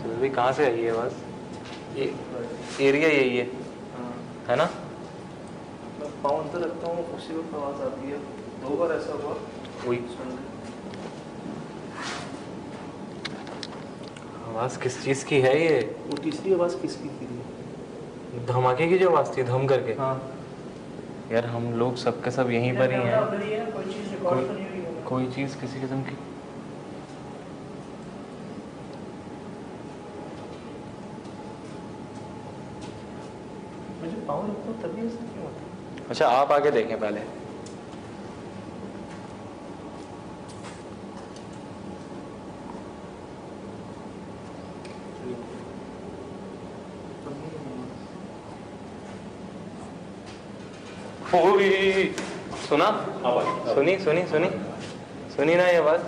चल भाई कहाँ से आई है आवाज़? ये एरिया यही है, है ना? मैं पाँव अंदर रखता हूँ, उसी वक्त आवाज़ आती है। 2 बार ऐसा हुआ। वही सुन ले। आवाज़ किस चीज़ की है ये? वो तीसरी आवाज़ किसकी थी? धमाके की जो आवाज़ थी, धम करके। हाँ, यार हम लोग सब के सब यहीं पर ही हैं। कोई चीज़ रिकॉर्ड तो नहीं हुई है? कोई चीज़ किसी किस्म की। मुझे पाँव रखता हूँ तभी ऐसा क्यों होता है? अच्छा आप आके देखें पहले। ओए सुना? सुनी सुनी सुनी सुनी ना ये बात?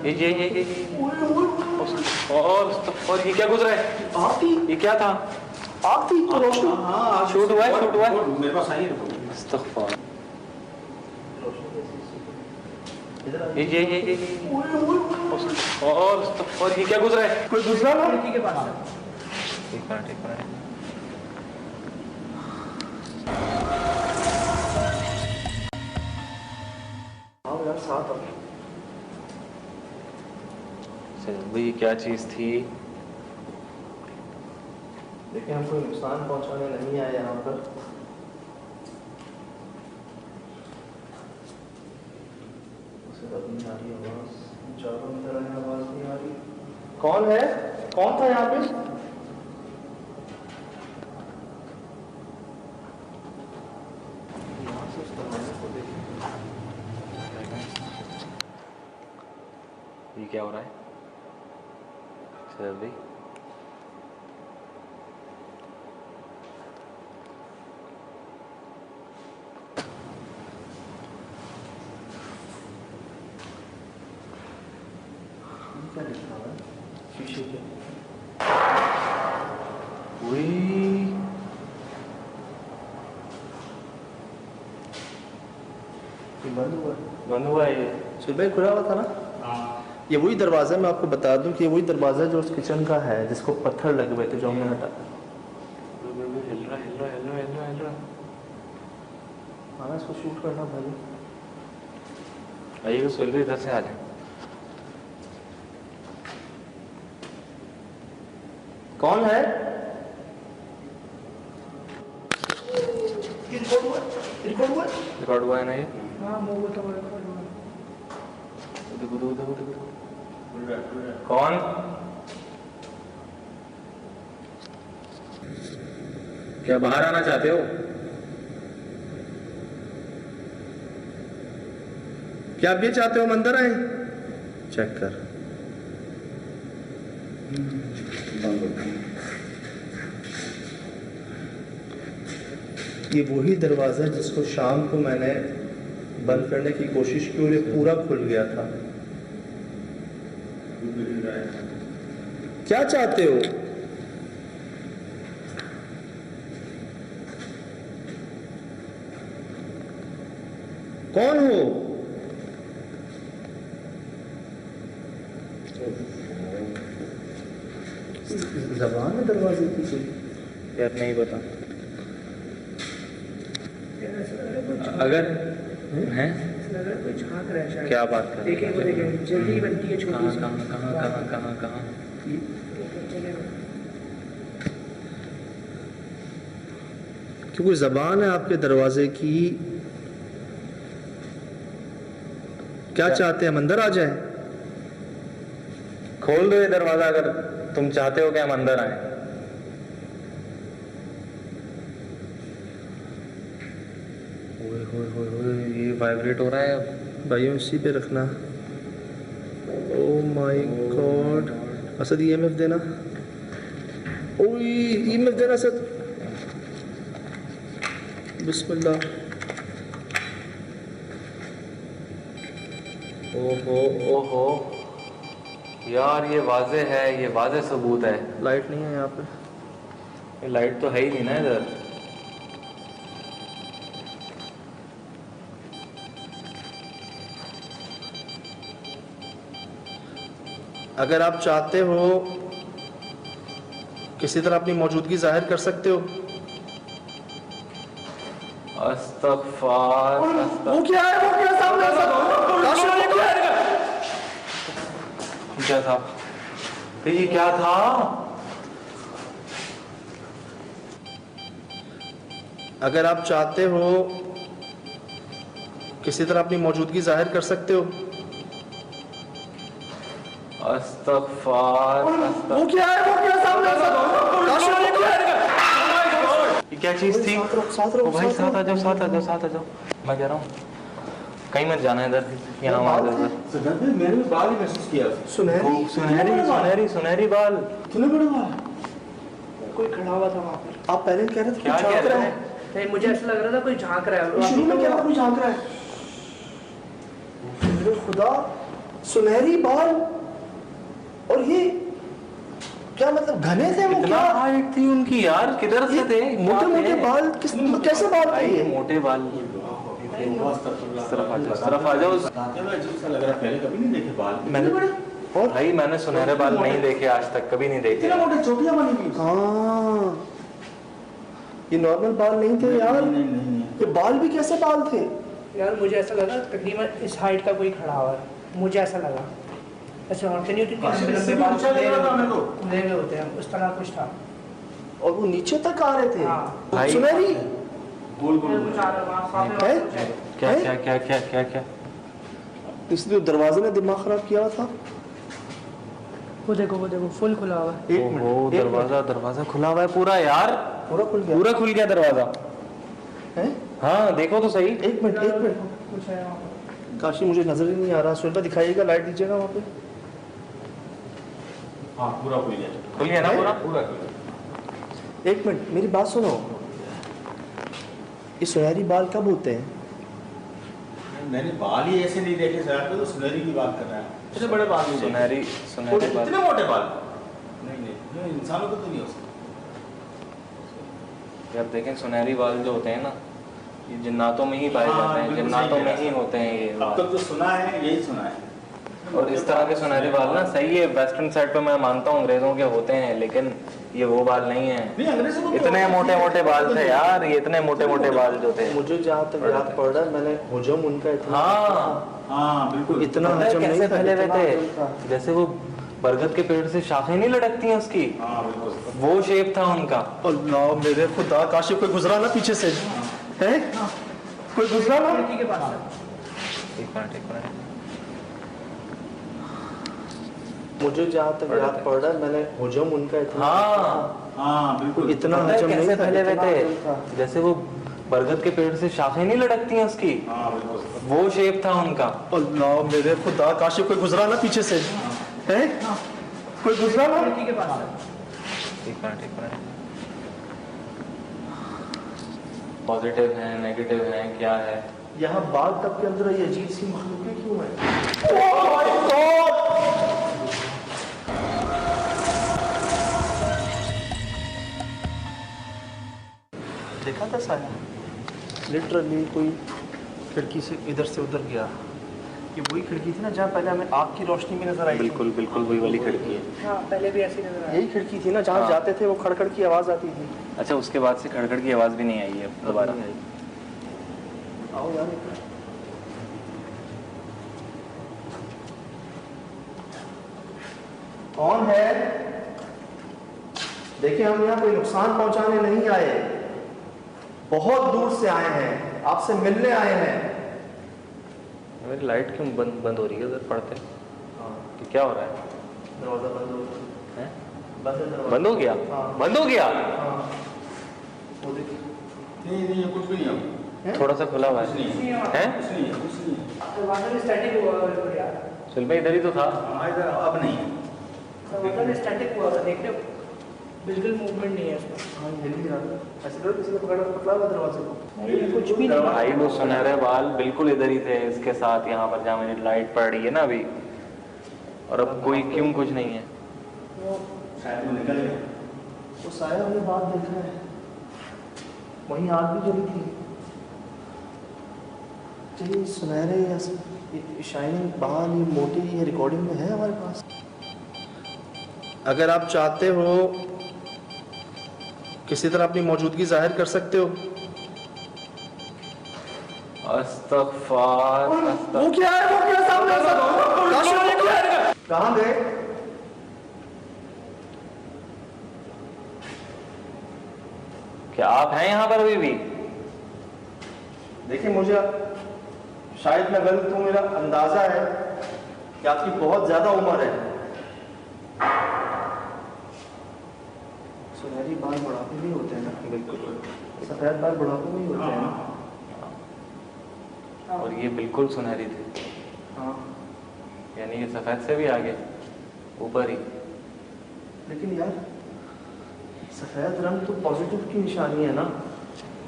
ये और ये क्या गुजरा है? आग थी। ये क्या था? आग थी तो रोशनी। हाँ शूट हुआ है, शूट हुआ है। मेरे पास आई है। अस्तगफुर। ये और ये क्या गुजरा है? कोई दूसरा ना लड़की के पास है। ठीक है। हाँ यार साथ आओ। चल भाई ये क्या चीज़ थी? देखिए हम कोई नुकसान पहुंचाने नहीं आए यहाँ पर। उसे अब नहीं आ रही आवाज़। ज़्यादा अंदर आने आवाज़ नहीं आ रही। कौन है? कौन था यहाँ पे? यहाँ से उस दरवाजे को देखिए। ये क्या हो रहा है? चल भाई क्या लिखा हुआ है शीशे पे? बंद हुआ है ये। सुबह खुला हुआ था ना? ये वही दरवाज़ा, मैं आपको बता दूं कि ये वही दरवाज़ा जो उस किचन का है जिसको पत्थर लगे हुए थे जो हमने हटाया। हिल रहा। हाँ इसको शूट करना भाई। आइए सुन इधर से आ जाए। कौन है? रिकॉर्ड हुआ है ना ये? हाँ वो तो देखो। कौन? क्या बाहर आना चाहते हो? क्या आप ये चाहते हो हम अंदर आए? चेक कर। ये वही दरवाज़ा जिसको शाम को मैंने बंद करने की कोशिश की और ये पूरा खुल गया था। क्या चाहते हो? कौन हो? ज़बान है दरवाजे की कोई? यार नहीं पता। अगर हैं क्या बात कर रहे हैं? जल्दी बनती है छोटी सी। कहाँ? क्योंकि ज़बान है आपके दरवाजे की। क्या चाहते हैं हम अंदर आ जाएं? खोल दो ये दरवाजा अगर तुम चाहते हो कि हम अंदर आए। ओए ये वाइब्रेट हो रहा है अब। भाइयों इसी पे रखना। Oh my God. Asad EMF देना। ओए ईएमएफ देना असद। बिस्मिल्लाह। ओहो यार ये वाज़े है, ये वाज़े सबूत है। लाइट नहीं है यहाँ पे। ये लाइट तो है ही नहीं ना इधर। अगर आप चाहते हो किसी तरह अपनी मौजूदगी जाहिर कर सकते हो। अस्तगफार वो क्या है? वो क्या सामने काशिफ, वो क्या है? क्या था ये? क्या था? अगर आप चाहते हो किसी तरह अपनी मौजूदगी जाहिर कर सकते हो। अस्तगफार वो क्या है? वो क्या सामने काशिफ, वो क्या है? ये क्या चीज थी? साथ रहो, ओ भाई साथ आ जाओ, साथ आ जाओ, साथ आ जाओ। मैं कह रहा हूँ कहीं मत जाना, इधर यहाँ वहाँ इधर। मैंने भी बाल ही महसूस किया। सुनहरी सुनहरी सुनहरी सुनहरी बाल। कितने बड़े बाल? कोई खड़ा हुआ था वहाँ पर। आप पहले कह रहे थे क्या कुछ कह झांक रहा रहे है। हैं? नहीं, मुझे ऐसा लग रहा था कोई झांक रहा है। शुरू में क्या था? कोई झांक रहा है। मेरे खुदा, सुनहरी बाल। और ये क्या मतलब घने थे वो? कितना क्या हाइट थी उनकी यार? किधर से थे? मोटे मोटे बाल? किस कैसे बाल थे भाई ये? मोटे बाल। इस तरफ आ जाओ, इस तरफ आ जाओ। अजीब सा लग रहा है, पहले कभी नहीं देखे बाल। मैंने और भाई मैंने सुनहरे बाल नहीं देखे आज तक, कभी नहीं देखे। इतने मोटे चोटियां बनी हुई। हाँ, ये नॉर्मल बाल नहीं थे यार। नहीं। ये बाल भी कैसे बाल थे? यार मुझे ऐसा लगा तकरीबन इस हाइट का कोई खड़ा हुआ है, मुझे ऐसा लगा। ऐसे औरतें नहीं होती लंबे बाल खुले हुए होते हैं, उस तरह कुछ था। और वो नीचे तक आ रहे थे। हाँ। भाई सुनहरी गोल कुछ आ रहा है, वहाँ सामने है? कुछ है। क्या क्या क्या क्या क्या क्या? इसलिए दरवाजे ने दिमाग खराब किया था। वो देखो फुल खुला हुआ है। एक मिनट, ओहो, एक मिनट। दरवाजा दरवाजा खुला हुआ है पूरा यार। पूरा खुल गया पूरा खुल गया दरवाजा। है? हाँ देखो तो सही। एक मिनट, एक मिनट। कुछ है वहाँ पर। काशी मुझे नजर ही नहीं आ रहा। सुहेल भाई दिखाइएगा, लाइट दीजिएगा वहाँ पे। हाँ पूरा खुल गया। खुल गया ना है? पूरा? पूरा खुल गया। एक मिनट, मेरी बात सुनो। ये सुनहरी बाल कब होते हैं? मैंने बाल ही ऐसे नहीं देखे सर, तो सुनहरी की बात कर रहा है। इतने बड़े बाल नहीं देखे। सुनहरी सुनहरी बाल। इतने मोटे बाल नहीं, इंसानों को तो नहीं हो सकता। यार देखें सुनहरी बाल जो होते हैं ना, ये जिन्नातों में ही पाए हाँ, जाते हैं, बिल्कुल जिन्नातों सही में कह ही रहा होते हैं ये अब बाल। तक जो सुना है यही सुना है। और इस तरह के सुनहरे बाल ना सही है, वेस्टर्न साइड पे मैं मानता हूँ अंग्रेजों के होते हैं, लेकिन ये वो बाल नहीं है। नहीं अंग्रेजों को तो इतने मोटे मोटे बाल थे यार, ये इतने मोटे मोटे बाल जो थे। मुझे जहाँ तक याद पड़ रहा है, मैंने हुजम उनका इतना हाँ हाँ बिल्कुल। इतना पता है हजम नहीं कैसे था, फैले हुए इतना हजम था। थे? जैसे वो बरगद के पेड़ से शाखें नहीं लटकती हैं उसकी, हाँ बिल्कुल। वो शेप था उनका। अल्लाह मेरे खुदा, काशी कोई गुजरा ना पीछे से? है? कोई गुजरा ना? लड़की के पास है। एक मिनट एक मिनट। मुझे जहाँ तक याद पड़ रहा है, मैंने हुजम उनका इतना हाँ हाँ बिल्कुल। इतना पता है हजम कैसे नहीं था, फैले हुए इतना हजम था। थे? जैसे वो बरगद के पेड़ से शाखें नहीं लटकती हैं उसकी, हाँ बिल्कुल। वो शेप था उनका। अल्लाह मेरे खुदा, काशी कोई गुजरा ना पीछे से? है? कोई गुजरा ना? लड़की के पास है। एक मिनट एक मिनट। पॉजिटिव है नेगेटिव है क्या है? यहाँ बाल तब के अंदर ये अजीब सी मखलूकें क्यों है? देखा था साया? लिटरली कोई खिड़की से इधर से उधर गया। ये वही खिड़की थी ना जहाँ पहले हमें आग की रोशनी में नजर आई थी? बिल्कुल बिल्कुल वही वाली खिड़की है। हाँ, पहले भी ऐसी नजर आई। यही खिड़की थी ना जहाँ हाँ। जाते थे वो खड़खड़ की आवाज आती थी। अच्छा उसके बाद से खड़खड़ की आवाज भी नहीं आई है दोबारा? आओ यार एक मिनट। कौन है? देखिए हम यहाँ कोई नुकसान पहुंचाने नहीं आए, बहुत दूर से आए हैं, आपसे मिलने आए हैं। मेरी लाइट क्यों बंद हो रही है उधर पड़ते? कि क्या हो रहा है? दरवाजा बंद हो गया। हैं? बंद है दरवाजा। बंद हो गया? हाँ। बंद हो गया? हाँ। वो देखिए। नहीं ये कुछ भी नहीं है। थोड़ा सा खुला हुआ कुछ है। नहीं है। हैं? कुछ नहीं है, कुछ नहीं है। दरवाजा स्टैटिक हुआ हुआ है यार। चल भाई इधर ही तो था। हाँ इधर अब नहीं है। दरवाजा स्टैटिक हुआ हुआ है, देख रहे हो? बिल्कुल मूवमेंट नहीं है इसमें। हाँ हिल ही रहा है। ऐसे करो किसी ने पकड़ा पकड़ा हुआ दरवाजे को। नहीं, कुछ भी नहीं। भाई वो सुनहरे बाल बिल्कुल इधर ही थे इसके साथ, यहाँ पर जहाँ मेरी लाइट पड़ रही है ना अभी, और अब कोई क्यों कुछ नहीं है। शायद वो निकल गया। वो साया हमने बात देखा है, वहीं आग भी जली थी। चलिए सुनहरे या शाइनिंग बाल ये मोटी ये रिकॉर्डिंग में है हमारे पास। अगर आप चाहते हो किसी तरह अपनी मौजूदगी जाहिर कर सकते हो। अस्तगफार, वो क्या है? वो क्या सामने कहाँ गए? क्या आप हैं यहाँ पर अभी भी? देखिए, मुझे शायद मैं गलत हूँ, मेरा अंदाजा है कि आपकी बहुत ज्यादा उम्र है। सुनहरी बाल बुढ़ापे में होते हैं ना? बिल्कुल। सफेद बाल बुढ़ापे में ही होते हैं ना? और ये बिल्कुल सुनहरी थी, हाँ। यानी ये सफेद से भी आगे ऊपर ही। लेकिन यार, सफेद रंग तो पॉजिटिव की निशानी है ना?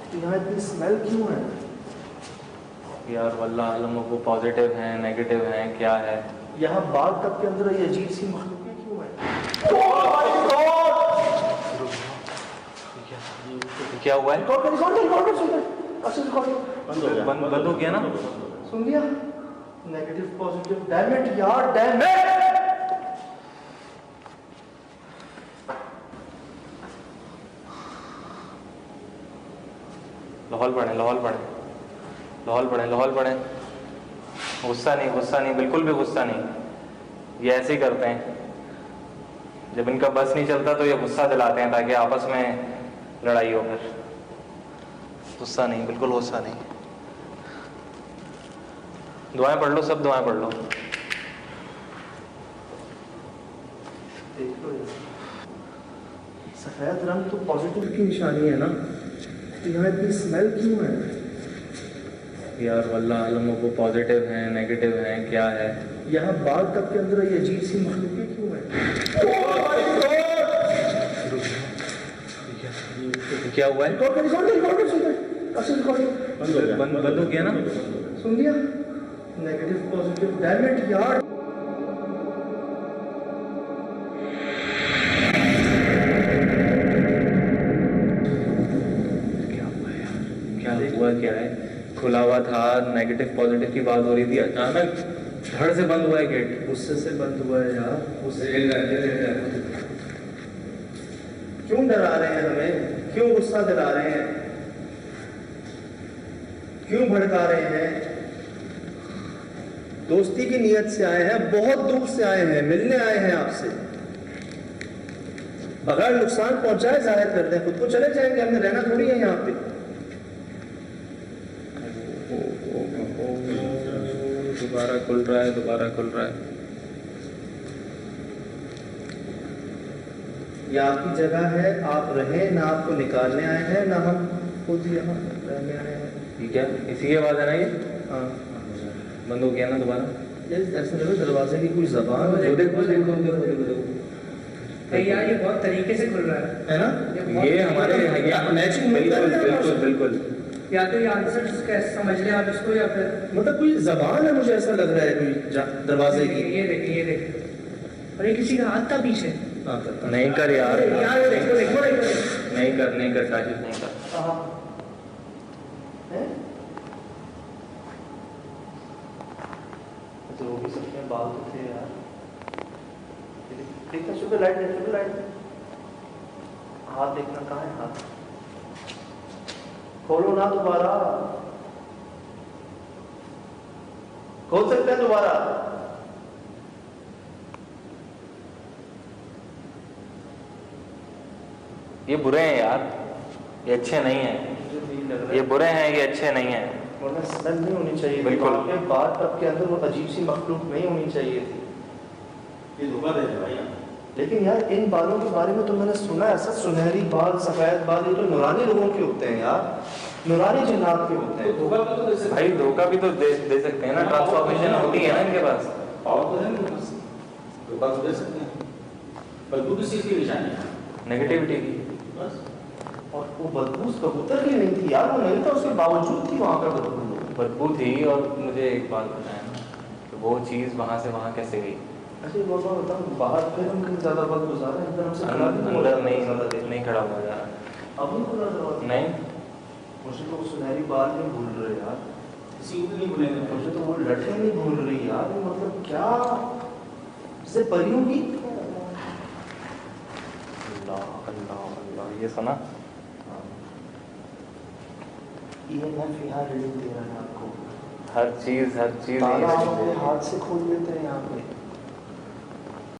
तो यहाँ इतनी स्मेल क्यों है? यार वल्लाह आलम, वो पॉजिटिव हैं नेगेटिव हैं क्या है? यहाँ बाल तक के अंदर ये अजीब सी मखलूकें क्यों है? क्या हुआ है? बंद हो गया ना? सुन लिया? नेगेटिव पॉजिटिव, डैम इट यार, डैम इट। लाहौल पढ़े। गुस्सा नहीं, बिल्कुल भी गुस्सा नहीं। ये ऐसे ही करते हैं, जब इनका बस नहीं चलता तो ये गुस्सा दिलाते हैं ताकि आपस में लड़ाई हो। फिर गुस्सा नहीं, बिल्कुल गुस्सा नहीं। दुआएं पढ़ लो, सब दुआएं पढ़ लो। देख लो, सफेद रंग तो पॉजिटिव की निशानी है ना? तो यहाँ इतनी स्मेल क्यों है? यार वल्लाह आलम, वो पॉजिटिव हैं नेगेटिव हैं क्या है? यहाँ बाल तक के अंदर ये अजीब सी मखलूकें क्यों है? क्या हुआ है? बंद हो गया ना? सुन लिया? नेगेटिव पॉजिटिव, डैम इट यार। क्या है? खुला हुआ था, नेगेटिव पॉजिटिव की बात हो रही थी, अचानक धड़ से बंद हुआ है गेट। गुस्से से बंद हुआ है यार। क्यों डरा रहे हैं हमें? क्यों गुस्सा दिला रहे हैं? क्यों भड़का रहे हैं? दोस्ती की नीयत से आए हैं, बहुत दूर से आए हैं, मिलने आए हैं आपसे। बगैर नुकसान पहुंचाए जाहिर कर दें, खुद को चले जाएंगे, हमने रहना थोड़ी है यहाँ पे। दोबारा खुल रहा है। ये आपकी जगह है, आप रहें ना। आपको निकालने आए हैं ना हम खुद यहाँ रहने आए हैं। ठीक है, इसी के बाद है ना ये? हाँ, बंद हो गया ना दोबारा? ऐसे लगे दरवाजे की कोई जबान है। देखो। यार ये बहुत तरीके से खुल रहा है ना? ये हमारे मैचिंग बिल्कुल। या तो ये आंसर समझ लें आप इसको, या फिर मतलब कोई जबान है, मुझे ऐसा लग रहा है कोई दरवाजे की। ये देखिए और ये किसी का हाथ था पीछे। नहीं कर यार, देखो नहीं कर काशिफ, नहीं कर। तो वो भी सकते हैं, बाल तो थे यार। देखना, शुगर लाइट। हाथ देखना, कहाँ है हाथ? खोलो ना दोबारा, खोल सकते हैं दोबारा? ये बुरे हैं यार, ये अच्छे नहीं हैं। ये बुरे हैं, ये अच्छे नहीं हैं। वरना स्मेल नहीं होनी चाहिए। बिल्कुल। बाल तब के अंदर वो अजीब सी मखलूक नहीं होनी चाहिए थी। ये धोखा दे रहे भाई। लेकिन यार, इन बालों के बारे में तो मैंने सुना है, ऐसा सुनहरी बाल, सफेद बाल, ये तो नूरानी लोगों के होते हैं यार, नूरानी जिन्नात के होते हैं। धोखा भी तो दे सकते भाई धोखा भी तो दे सकते हैं ना, ट्रांसफॉर्मेशन होती है ना इनके पास। पावर तो है इनके पास, धोखा तो दे सकते हैं। बदबू किस चीज़ की निशानी है? नेगेटिविटी की। बस। और वो बदबू उस कबूतर की नहीं थी यार, वो नहीं था, उसके बावजूद थी वहाँ पर बदबू थी। और मुझे एक बात बताया ना कि वो चीज़ वहाँ से वहाँ कैसे गई? अच्छा बाबा बताओ, बाहर फिर हम कहीं ज़्यादा वक्त गुजारे, अंदर हमसे खड़ा भी अंदर नहीं खड़ा हुआ यार। अब नहीं खुला दरवाजा? नहीं, मुझे तो सुनहरी बाल नहीं भूल रहे यार, किसी को नहीं बुलाएंगे। मुझे तो वो लठे नहीं भूल रही यार। मतलब क्या से परियों की अल्लाह अल्लाह अल्लाह, ये सुना? EMF यहाँ रीडिंग दे रहा है आपको। हर चीज़ ताला आप अपने हाथ से खोल लेते हैं यहाँ पे।